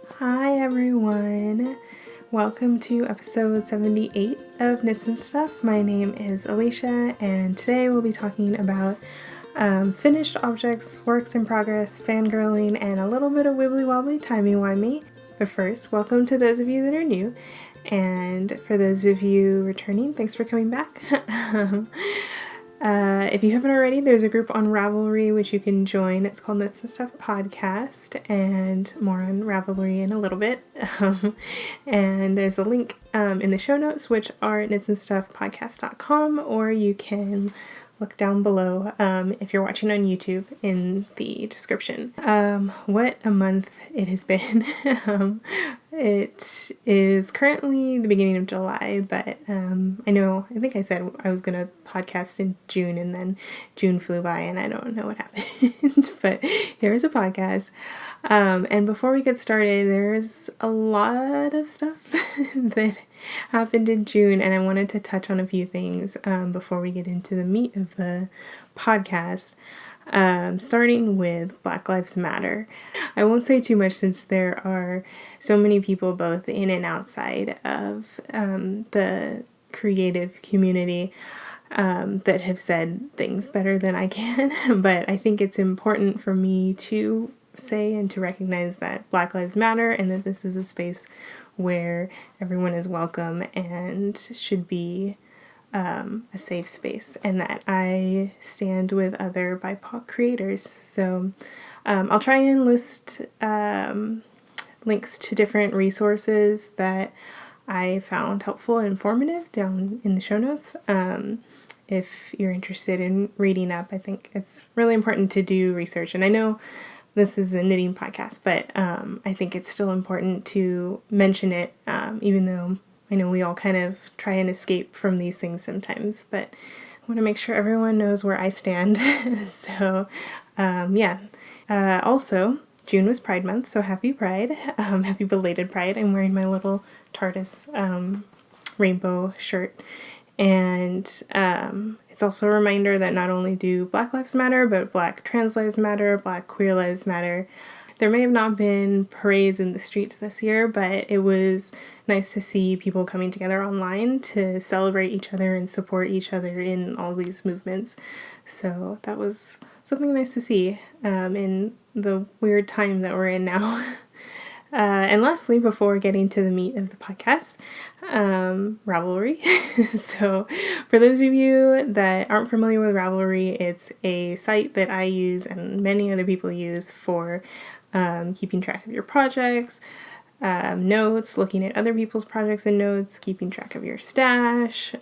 Hi everyone! Welcome to episode 78 of Knits and Stuff. My name is Alicia and today we'll be talking about finished objects, works in progress, fangirling, and a little bit of wibbly wobbly timey-wimey. But first, welcome to those of you that are new, and for those of you returning, thanks for coming back. If you haven't already, there's a group on Ravelry which you can join. It's called Knits and Stuff Podcast, and more on Ravelry in a little bit. And there's a link in the show notes, which are knitsandstuffpodcast.com, or you can look down below if you're watching on YouTube in the description. What a month it has been. It is currently the beginning of July, but I think I said I was going to podcast in June, and then June flew by and I don't know what happened, but here's a podcast. And before we get started, there's a lot of stuff that happened in June, and I wanted to touch on a few things before we get into the meat of the podcast. Starting with Black Lives Matter. I won't say too much since there are so many people both in and outside of the creative community that have said things better than I can, but I think it's important for me to say and to recognize that Black Lives Matter and that this is a space where everyone is welcome and should be a safe space, and that I stand with other BIPOC creators. So I'll try and list links to different resources that I found helpful and informative down in the show notes. If you're interested in reading up, I think it's really important to do research. And I know this is a knitting podcast, but I think it's still important to mention it, even though I know we all kind of try and escape from these things sometimes, but I want to make sure everyone knows where I stand. So, also, June was Pride Month, so happy Pride. Happy belated Pride. I'm wearing my little TARDIS rainbow shirt. And it's also a reminder that not only do Black Lives Matter, but Black Trans Lives Matter, Black Queer Lives Matter. There may have not been parades in the streets this year, but it was nice to see people coming together online to celebrate each other and support each other in all these movements. So that was something nice to see in the weird time that we're in now. And lastly, before getting to the meat of the podcast, Ravelry. So for those of you that aren't familiar with Ravelry, it's a site that I use and many other people use for keeping track of your projects, notes, looking at other people's projects and notes, keeping track of your stash,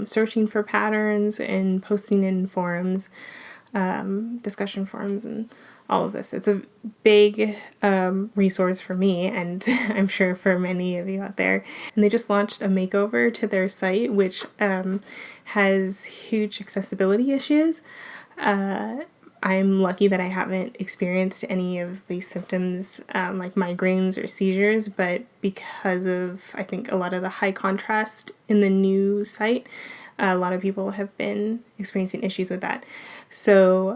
searching for patterns, and posting in forums, discussion forums, and all of this. It's a big resource for me, and I'm sure for many of you out there. And they just launched a makeover to their site, which has huge accessibility issues. I'm lucky that I haven't experienced any of these symptoms like migraines or seizures, but because of, I think, a lot of the high contrast in the new site, a lot of people have been experiencing issues with that. So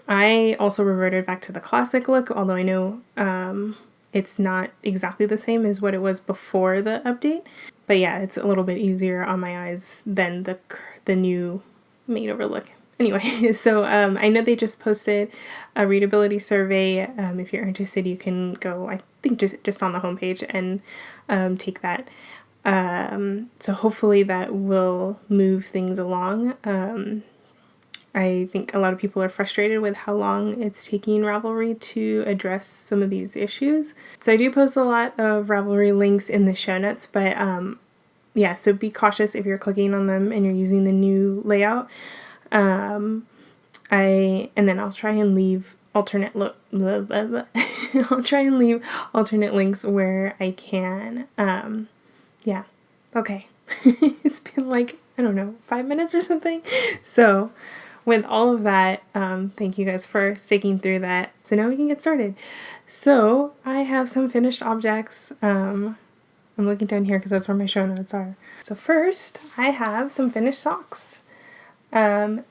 I also reverted back to the classic look, although I know it's not exactly the same as what it was before the update. But yeah, it's a little bit easier on my eyes than the new makeover look. Anyway, so I know they just posted a readability survey. If you're interested, you can go, I think, just on the homepage and take that. So hopefully that will move things along. I think a lot of people are frustrated with how long it's taking Ravelry to address some of these issues. So I do post a lot of Ravelry links in the show notes, but so be cautious if you're clicking on them and you're using the new layout. And then I'll try and leave alternate I'll try and leave alternate links where I can. Okay. It's been like, I don't know, 5 minutes or something. So with all of that, thank you guys for sticking through that. So now we can get started. So I have some finished objects. I'm looking down here because that's where my show notes are. So first, I have some finished socks.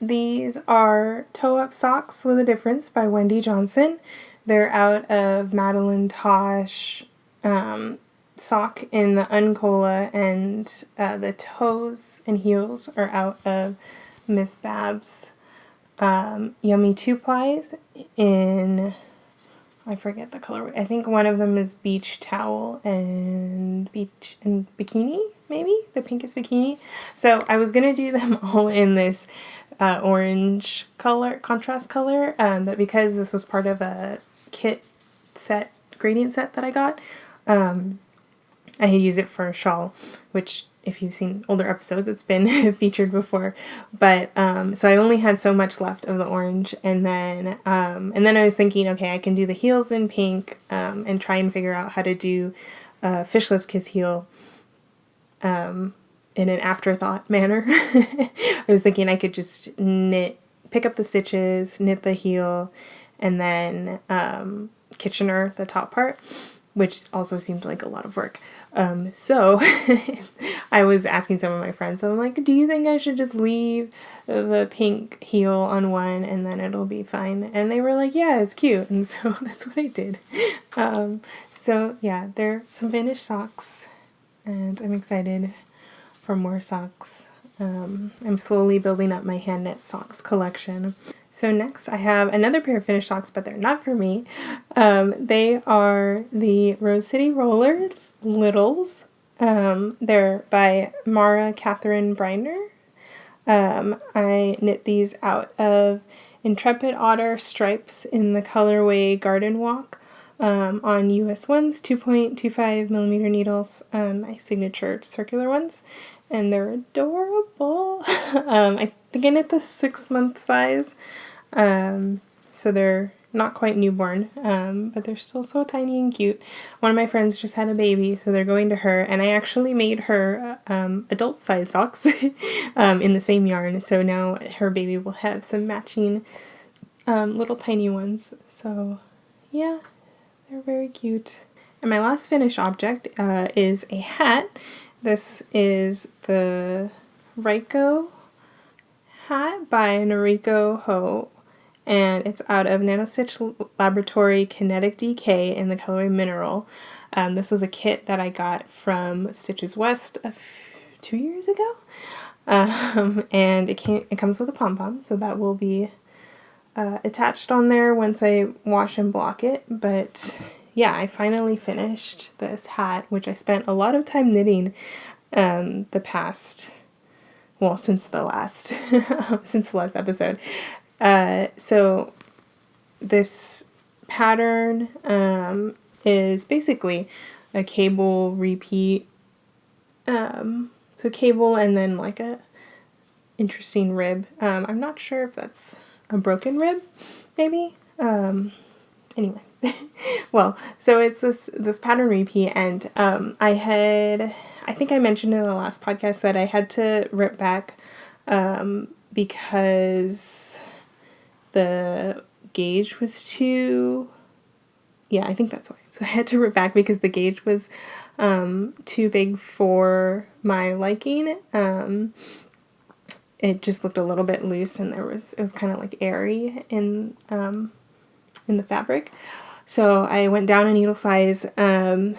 These are Toe Up Socks with a Difference by Wendy Johnson. They're out of Madeline Tosh sock in the Uncola, and the toes and heels are out of Miss Babs Yummy 2-plies in, I forget the color. I think one of them is Beach Towel and Beach and Bikini, maybe? The pink is Bikini. So I was going to do them all in this orange color, contrast color, but because this was part of a kit set, gradient set that I got, I had used it for a shawl, which if you've seen older episodes, it's been featured before. But so I only had so much left of the orange, and then I was thinking, okay, I can do the heels in pink, and try and figure out how to do Fish Lips Kiss heel in an afterthought manner. I was thinking I could just pick up the stitches, knit the heel, and then Kitchener the top part, which also seemed like a lot of work. So I was asking some of my friends, so I'm like, do you think I should just leave the pink heel on one and then it'll be fine? And they were like, yeah, it's cute. And so that's what I did. So yeah, they're some finished socks, and I'm excited for more socks. I'm slowly building up my hand knit socks collection. So next I have another pair of finished socks, but they're not for me. They are the Rose City Rollers Littles. They're by Mara Catherine Briner. I knit these out of Intrepid Otter stripes in the colorway Garden Walk on US 1s, 2.25 millimeter needles, my signature circular ones. And they're adorable. I think I knit the 6-month size. So they're not quite newborn, but they're still so tiny and cute. One of my friends just had a baby, so they're going to her, and I actually made her adult size socks in the same yarn, so now her baby will have some matching little tiny ones. So yeah, they're very cute. And my last finished object is a hat. This is the Reiko hat by Noriko Ho, and it's out of Nanostitch Laboratory Kinetic DK in the colorway Mineral. This was a kit that I got from Stitches West 2 years ago, and it comes with a pom-pom, so that will be attached on there once I wash and block it. But yeah, I finally finished this hat, which I spent a lot of time knitting since the last episode. So this pattern is basically a cable repeat. So cable and then like a interesting rib. I'm not sure if that's a broken rib, maybe. Anyway. Well, so it's this pattern repeat, and I think I mentioned in the last podcast that I had to rip back because the gauge was too, yeah, I think that's why. So I had to rip back because the gauge was too big for my liking. It just looked a little bit loose, and it was kind of like airy in the fabric. So I went down a needle size to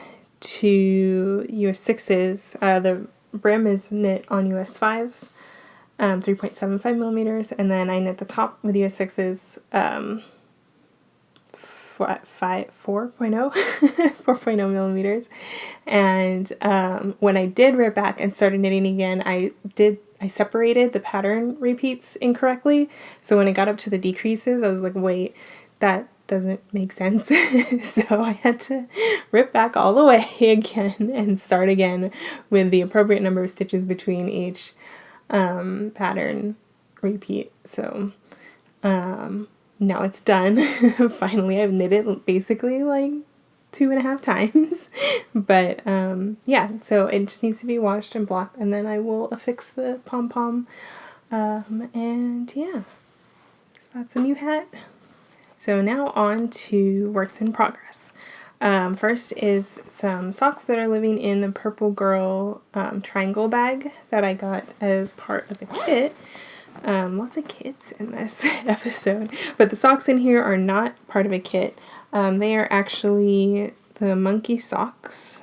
US 6s. The brim is knit on US 5s, 3.75 millimeters, and then I knit the top with US 6s, 4.0 millimeters. And when I did rip back and started knitting again, I separated the pattern repeats incorrectly. So when I got up to the decreases, I was like, wait, that doesn't make sense. So I had to rip back all the way again and start again with the appropriate number of stitches between each pattern repeat. So now it's done. Finally, I've knit it basically like 2.5 times. But yeah, so it just needs to be washed and blocked, and then I will affix the pom-pom. And yeah, so that's a new hat. So now on to works in progress. First is some socks that are living in the Purple Girl triangle bag that I got as part of the kit. Lots of kits in this episode, but the socks in here are not part of a kit. They are actually the Monkey Socks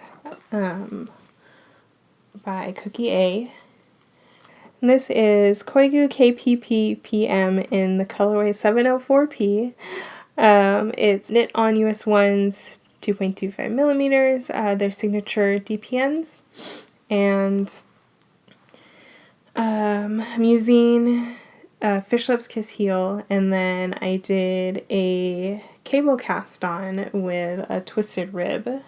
by Cookie A. And this is Koigu KPPPM in the colorway 704P. It's knit on US 1s, 2.25 millimeters, their signature DPNs. And I'm using Fish Lips Kiss Heel, and then I did a cable cast on with a twisted rib, which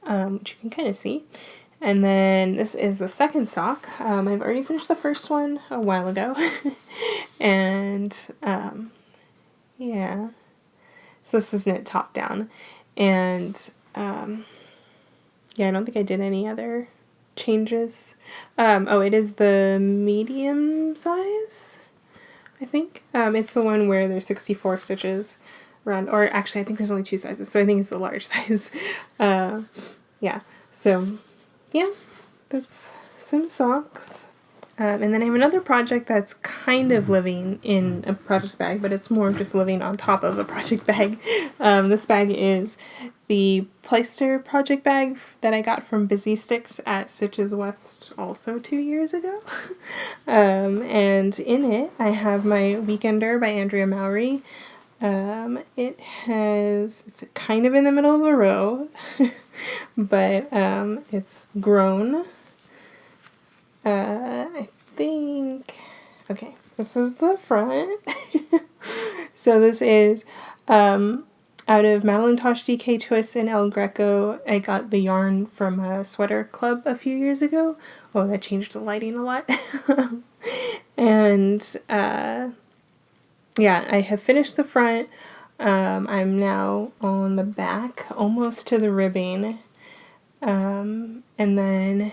you can kind of see. And then this is the second sock. I've already finished the first one a while ago. And yeah, so this is knit top down. And yeah, I don't think I did any other changes. Oh, it is the medium size, I think. It's the one where there's 64 stitches around, or actually I think there's only 2 sizes, so I think it's the large size. Yeah, so yeah, that's some socks. And then I have another project that's kind of living in a project bag, but it's more just living on top of a project bag. This bag is the Pleister project bag that I got from Busy Sticks at Stitches West also 2 years ago. And in it I have my Weekender by Andrea Mowry. It's kind of in the middle of a row, but it's grown. I think, okay, this is the front. So this is out of Madeline Tosh DK Twist and El Greco. I got the yarn from a sweater club a few years ago. Oh, that changed the lighting a lot. And yeah, I have finished the front. I'm now on the back, almost to the ribbing. And then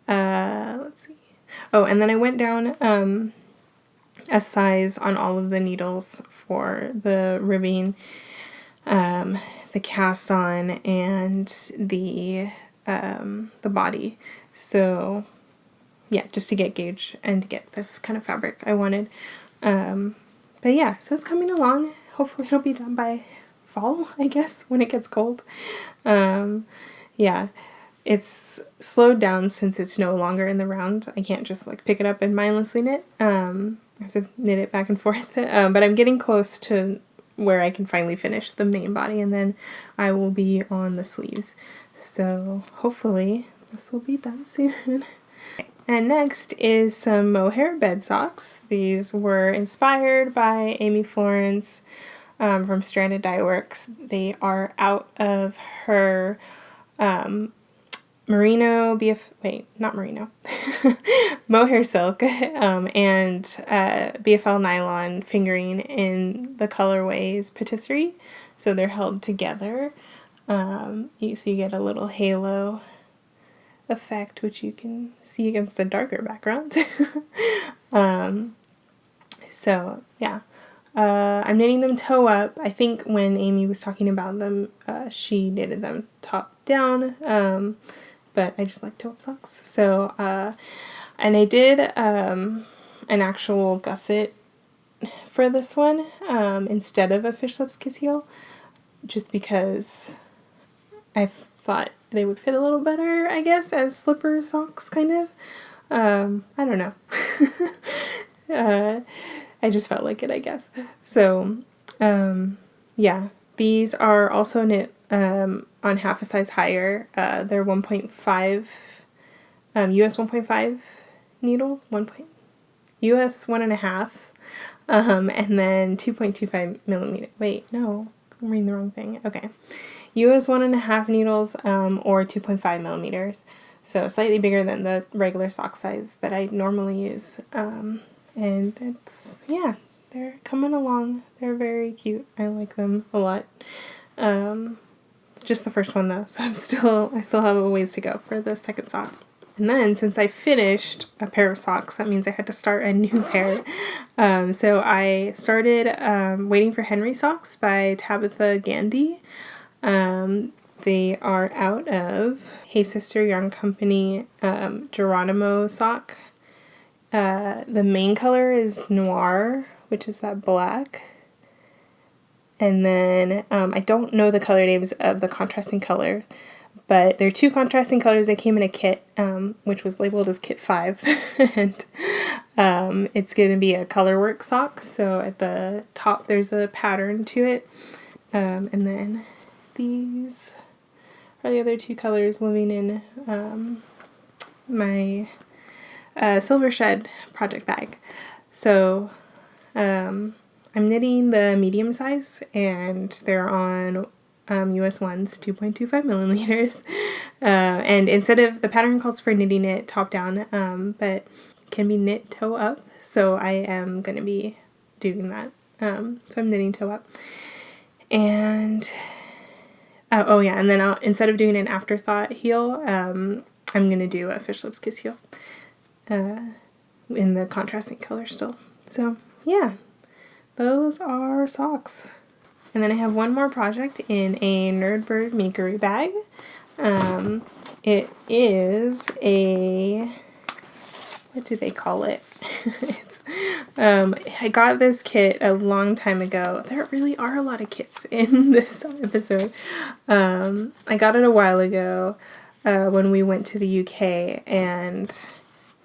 let's see. Oh, and then I went down a size on all of the needles for the ribbing, the cast on, and the body. So yeah, just to get gauge and to get the kind of fabric I wanted. But yeah, so it's coming along. Hopefully it'll be done by fall, I guess, when it gets cold. Yeah. It's slowed down since it's no longer in the round. I can't just like pick it up and mindlessly knit. I have to knit it back and forth. But I'm getting close to where I can finally finish the main body, and then I will be on the sleeves. So hopefully this will be done soon. And next is some Mohair Bed Socks. These were inspired by Amy Florence from Stranded Dye Works. They are out of her merino mohair silk and BFL nylon fingering in the colorways patisserie, so they're held together. So you get a little halo effect, which you can see against a darker background. So yeah, I'm knitting them toe up. I think when Amy was talking about them, she knitted them top down. But I just like toe-up socks. So, and I did an actual gusset for this one instead of a Fish Lips Kiss Heel, just because I thought they would fit a little better, I guess, as slipper socks, kind of. I don't know. I just felt like it, I guess. So, yeah, these are also knit on half a size higher. They're 1.5 US 1.5 needles, US 1.5, and then 2.25 millimeter. Wait, no, I'm reading the wrong thing. Okay, US 1.5 needles, or 2.5 millimeters. So slightly bigger than the regular sock size that I normally use. And it's, yeah, they're coming along. They're very cute. I like them a lot. It's just the first one though, so I still have a ways to go for the second sock. And then since I finished a pair of socks, that means I had to start a new pair. So I started Waiting for Henry Socks by Tabitha Gandy. They are out of Hey Sister Yarn Company Geronimo sock. The main color is Noir, which is that black. And then I don't know the color names of the contrasting color, but there are 2 contrasting colors that came in a kit, which was labeled as kit 5. And it's going to be a colorwork sock. So at the top there's a pattern to it. And then these are the other 2 colors living in my Silver Shed project bag. So I'm knitting the medium size, and they're on US 1s, 2.25 millimeters. And instead of, the pattern calls for knitting it top down, but can be knit toe up. So I am going to be doing that. So I'm knitting toe up. And oh yeah, and then instead of doing an afterthought heel, I'm going to do a fish lips kiss heel in the contrasting color still. So yeah, those are socks. And then I have one more project in a Nerdbird Makery bag. It is a, what do they call it? I got this kit a long time ago. There really are a lot of kits in this episode. I got it a while ago when we went to the UK, and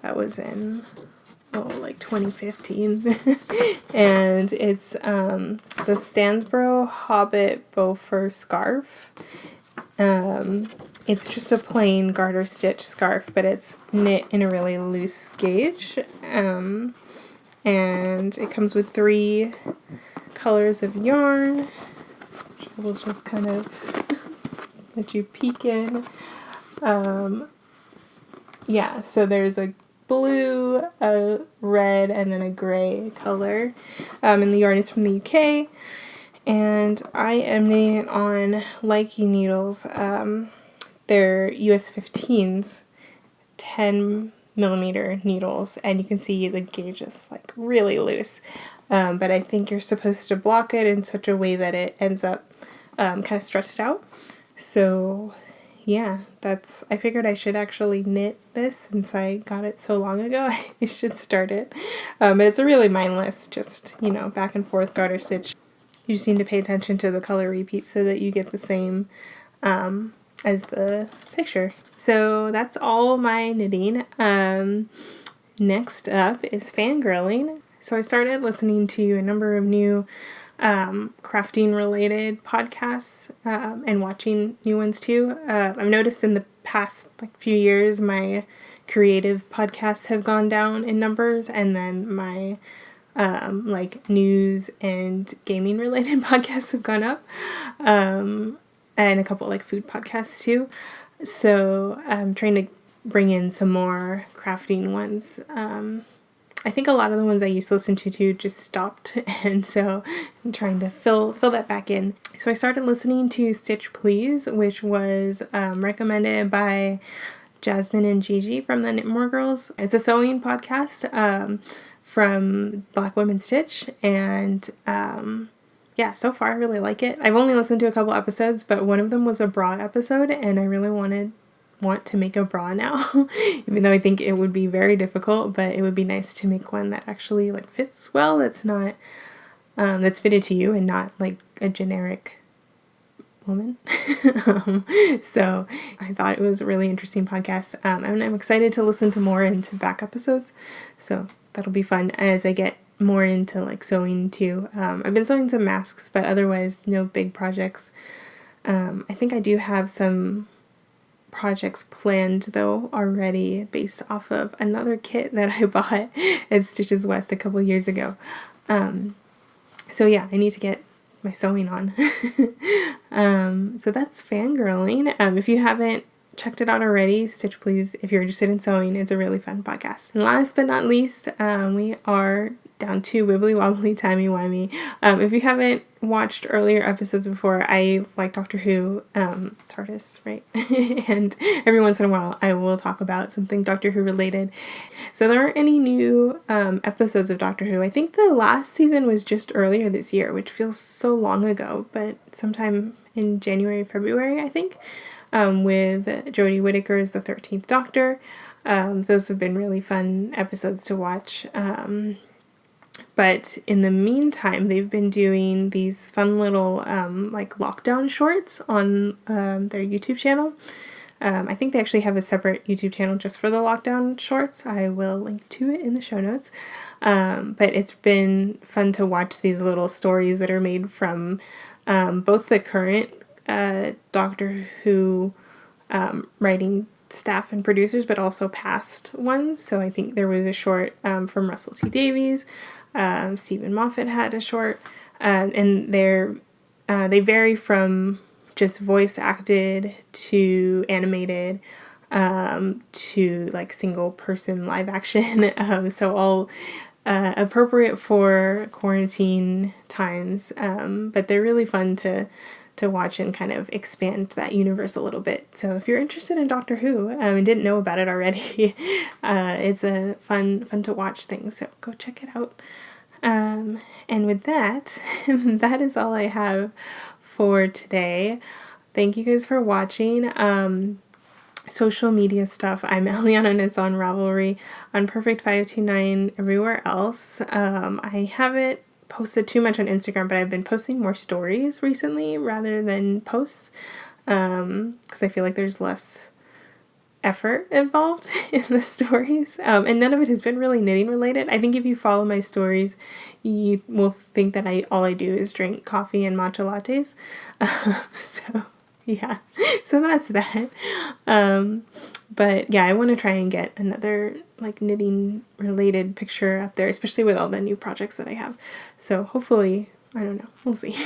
that was in like 2015. And it's the Stansborough Hobbit Bofur Scarf. It's just a plain garter stitch scarf, but it's knit in a really loose gauge. And it comes with 3 colors of yarn, which I will just kind of let you peek in. Yeah, so there's a blue, a red, and then a gray color. And the yarn is from the UK. And I am knitting it on Likey needles. They're US 15s, 10 millimeter needles, and you can see the gauge is like really loose. But I think you're supposed to block it in such a way that it ends up kind of stretched out. So yeah, I figured I should actually knit this since I got it so long ago. I should start it. But it's a really mindless, just, back and forth garter stitch. You just need to pay attention to the color repeat so that you get the same as the picture. So that's all my knitting. Next up is fangirling. So I started listening to a number of new crafting related podcasts and watching new ones too. I've noticed in the past few years my creative podcasts have gone down in numbers, and then my news and gaming related podcasts have gone up, and a couple food podcasts too. So I'm trying to bring in some more crafting ones. I think a lot of the ones I used to listen to just stopped, and so I'm trying to fill that back in. So I started listening to Stitch Please, which was recommended by Jasmine and Gigi from the Knitmore Girls. It's a sewing podcast from Black Women Stitch, and yeah, so far I really like it. I've only listened to a couple episodes, but one of them was a bra episode, and I really want to make a bra now, even though I think it would be very difficult, but it would be nice to make one that actually fits well, that's not that's fitted to you and not a generic woman. So I thought it was a really interesting podcast, and I'm excited to listen to more into back episodes, so that'll be fun as I get more into sewing too. I've been sewing some masks, but otherwise no big projects. I think I do have some projects planned though already based off of another kit that I bought at Stitches West a couple years ago. So yeah, I need to get my sewing on. So that's fangirling. If you haven't checked it out already, Stitch Please, if you're interested in sewing, it's a really fun podcast. And last but not least, we are down to WIBBLY, WOBBLY, TIMEY, WIMEY. If you haven't watched earlier episodes before, I like Doctor Who, TARDIS, right? And every once in a while I will talk about something Doctor Who related. So there aren't any new episodes of Doctor Who. I think the last season was just earlier this year, which feels so long ago, but sometime in January, February, I think, with Jodie Whittaker as the 13th Doctor. Those have been really fun episodes to watch. But in the meantime, they've been doing these fun little like lockdown shorts on their YouTube channel. I think they actually have a separate YouTube channel just for the lockdown shorts. I will link to it in the show notes. But it's been fun to watch these little stories that are made from both the current Doctor Who writing staff and producers, but also past ones. So I think there was a short from Russell T Davies. Stephen Moffat had a short, and they vary from just voice acted to animated to like single person live action. So all appropriate for quarantine times, but they're really fun to watch and kind of expand that universe a little bit. So if you're interested in Doctor Who and didn't know about it already, it's a fun to watch thing. So go check it out. And with that, that is all I have for today. Thank you guys for watching. Social media stuff, I'm Eliana and it's on Ravelry, on Perfect529, everywhere else. I haven't posted too much on Instagram, but I've been posting more stories recently rather than posts, because I feel like there's less effort involved in the stories, and none of it has been really knitting related. I think if you follow my stories, you will think that all I do is drink coffee and matcha lattes. So yeah, so that's that. But yeah, I want to try and get another like knitting related picture up there, especially with all the new projects that I have. So hopefully, I don't know, we'll see.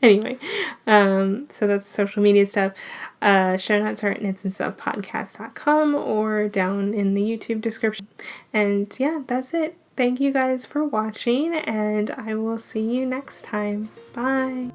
Anyway, so that's social media stuff. Show notes are at knitsandstuffpodcast.com or down in the YouTube description. And yeah, that's it. Thank you guys for watching, and I will see you next time. Bye!